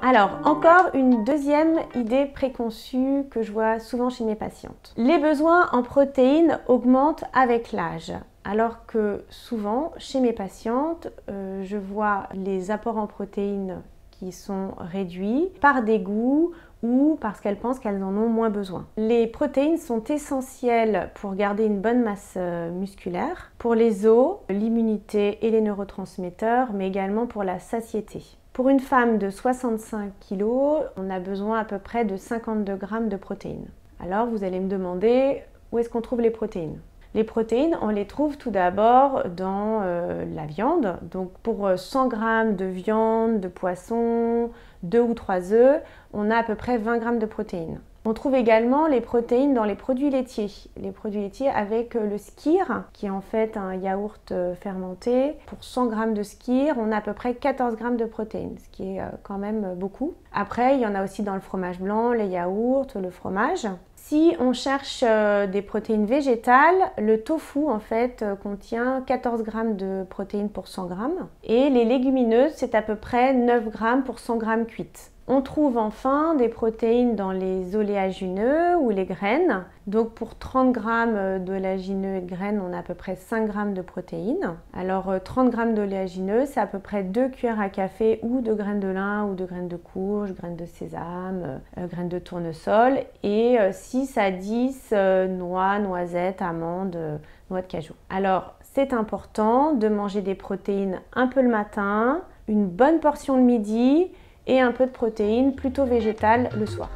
Alors, encore une deuxième idée préconçue que je vois souvent chez mes patientes. Les besoins en protéines augmentent avec l'âge. Alors que souvent, chez mes patientes, je vois les apports en protéines qui sont réduits par dégoût ou parce qu'elles pensent qu'elles en ont moins besoin. Les protéines sont essentielles pour garder une bonne masse musculaire, pour les os, l'immunité et les neurotransmetteurs, mais également pour la satiété. Pour une femme de 65 kg, on a besoin à peu près de 52 grammes de protéines. Alors vous allez me demander où est-ce qu'on trouve les protéines? Les protéines, on les trouve tout d'abord dans la viande. Donc pour 100 g de viande, de poisson, 2 ou 3 œufs, on a à peu près 20 g de protéines. On trouve également les protéines dans les produits laitiers. Les produits laitiers avec le skyr, qui est en fait un yaourt fermenté. Pour 100 g de skyr, on a à peu près 14 g de protéines, ce qui est quand même beaucoup. Après, il y en a aussi dans le fromage blanc, les yaourts, le fromage. Si on cherche des protéines végétales, le tofu en fait contient 14 g de protéines pour 100 g et les légumineuses c'est à peu près 9 g pour 100 g cuites. On trouve enfin des protéines dans les oléagineux ou les graines. Donc pour 30 g d'oléagineux et de graines, on a à peu près 5 g de protéines. Alors 30 g d'oléagineux, c'est à peu près 2 cuillères à café ou de graines de lin ou de graines de courge, graines de sésame, graines de tournesol et 6 à 10 noix, noisettes, amandes, noix de cajou. Alors c'est important de manger des protéines un peu le matin, une bonne portion le midi, et un peu de protéines plutôt végétales le soir.